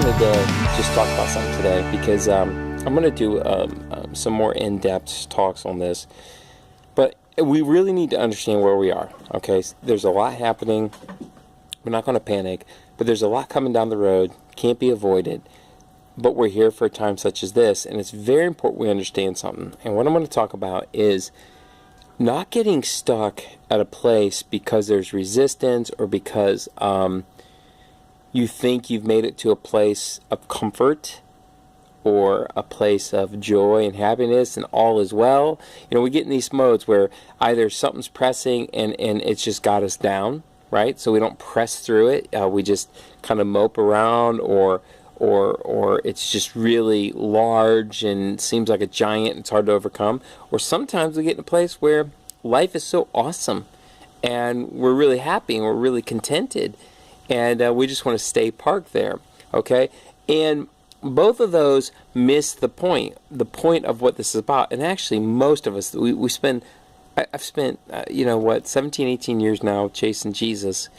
wanted to just talk about something today because I'm going to do some more in-depth talks on this. But we really need to understand where we are. Okay, there's a lot happening. We're not going to panic, but there's a lot coming down the road. Can't be avoided. But we're here for a time such as this, and it's very important we understand something. And what I'm going to talk about is not getting stuck at a place because there's resistance or because you think you've made it to a place of comfort or a place of joy and happiness and all is well. You know, we get in these modes where either something's pressing and it's just got us down, right? So we don't press through it. We just kind of mope around or it's just really large and seems like a giant and it's hard to overcome. Or sometimes we get in a place where life is so awesome and we're really happy and we're really contented and we just want to stay parked there, okay? And both of those miss the point of what this is about. And actually, most of us, I've spent, 17, 18 years now chasing Jesus,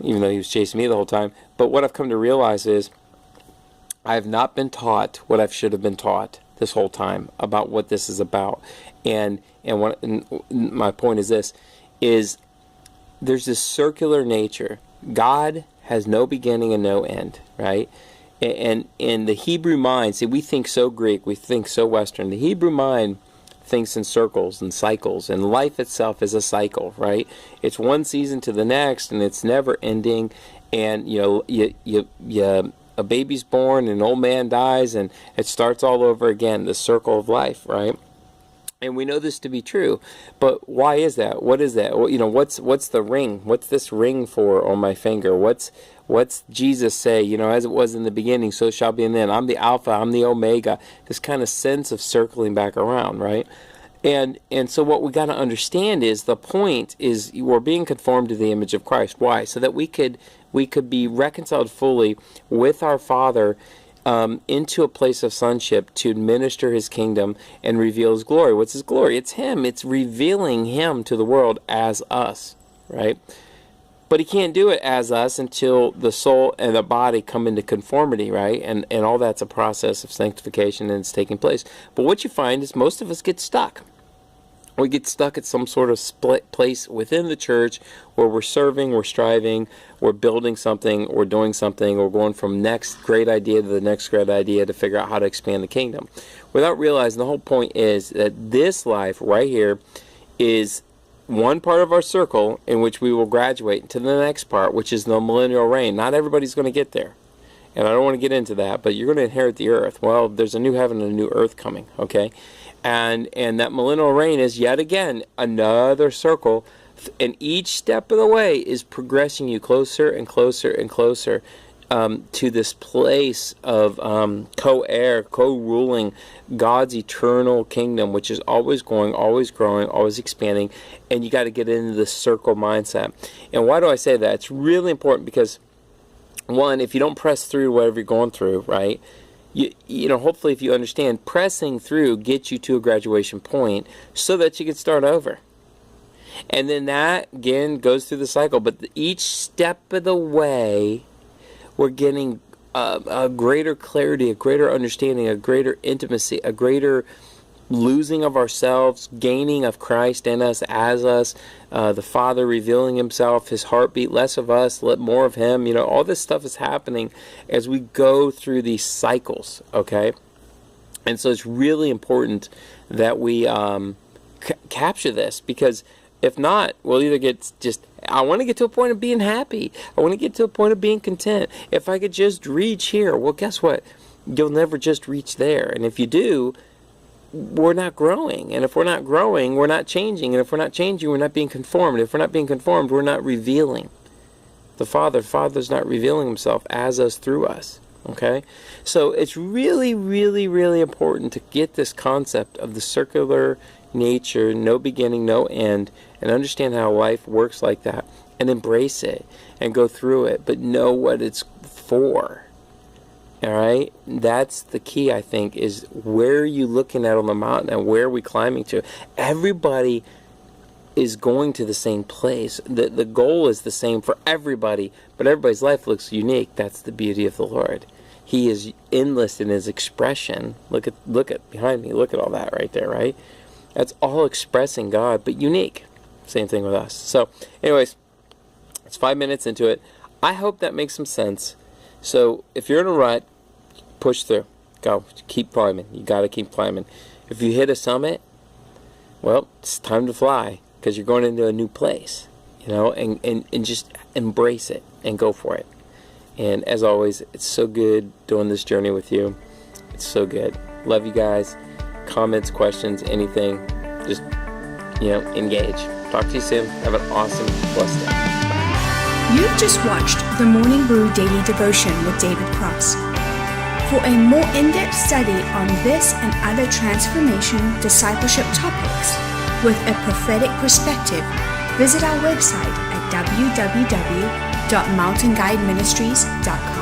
even though he was chasing me the whole time. But what I've come to realize is I have not been taught what I should have been taught this whole time about what this is about. And my point is this, is there's this circular nature. God has no beginning and no end, right? And in the Hebrew mind, see, we think so Greek, we think so Western. The Hebrew mind thinks in circles and cycles, and life itself is a cycle, right? It's one season to the next, and it's never ending. And a baby's born, an old man dies, and it starts all over again. The circle of life, right? And we know this to be true, but why is that? What is that? Well, what's the ring? What's this ring for on my finger? What's Jesus say? As it was in the beginning, so shall be in the end. I'm the Alpha, I'm the Omega. This kind of sense of circling back around, right? And so what we got to understand is the point is we're being conformed to the image of Christ. Why? So that we could be reconciled fully with our Father into a place of sonship to administer his kingdom and reveal his glory. What's his glory? It's him. It's revealing him to the world as us, right? But he can't do it as us until the soul and the body come into conformity, right? And all that's a process of sanctification and it's taking place. But what you find is most of us get stuck. We get stuck at some sort of split place within the church where we're serving, we're striving, we're building something, we're doing something, we're going from next great idea to the next great idea to figure out how to expand the kingdom. Without realizing the whole point is that this life right here is one part of our circle in which we will graduate to the next part, which is the millennial reign. Not everybody's going to get there. And I don't want to get into that, but you're going to inherit the earth. Well, there's a new heaven and a new earth coming, okay? And that millennial reign is yet again another circle, and each step of the way is progressing you closer and closer and closer to this place of co-heir, co-ruling God's eternal kingdom, which is always going, always growing, always expanding, and you got to get into this circle mindset. And why do I say that? It's really important because, one, if you don't press through whatever you're going through, right? Hopefully if you understand, pressing through gets you to a graduation point so that you can start over. And then that, again, goes through the cycle. But each step of the way, we're getting a greater clarity, a greater understanding, a greater intimacy, a greater losing of ourselves, gaining of Christ in us, as us, the Father revealing himself, his heartbeat, less of us, more of him. All this stuff is happening as we go through these cycles, okay? And so it's really important that we capture this, because if not, we'll either get I want to get to a point of being happy. I want to get to a point of being content. If I could just reach here, well, guess what? You'll never just reach there. And if you do, we're not growing. And if we're not growing, we're not changing. And if we're not changing, we're not being conformed. If we're not being conformed, we're not revealing the Father. Father's not revealing himself as us, through us. Okay? So it's really, really, really important to get this concept of the circular nature, no beginning, no end, and understand how life works like that, and embrace it, and go through it, but know what it's for. All right? That's the key, I think, is where are you looking at on the mountain, and where are we climbing to? Everybody is going to the same place. The goal is the same for everybody, but everybody's life looks unique. That's the beauty of the Lord. He is endless in his expression. Look at behind me. Look at all that right there, right? That's all expressing God, but unique. Same thing with us. So, anyways, it's 5 minutes into it. I hope that makes some sense. So, if you're in a rut, push through. Go. Keep climbing. You got to keep climbing. If you hit a summit, well, it's time to fly, because you're going into a new place, and just embrace it and go for it. And as always, it's so good doing this journey with you. It's so good. Love you guys. Comments, questions, anything, just, engage. Talk to you soon. Have an awesome, blessed day. You've just watched the Morning Brew Daily Devotion with David Cross. For a more in-depth study on this and other transformation discipleship topics with a prophetic perspective, visit our website at www.mountainguideministries.com.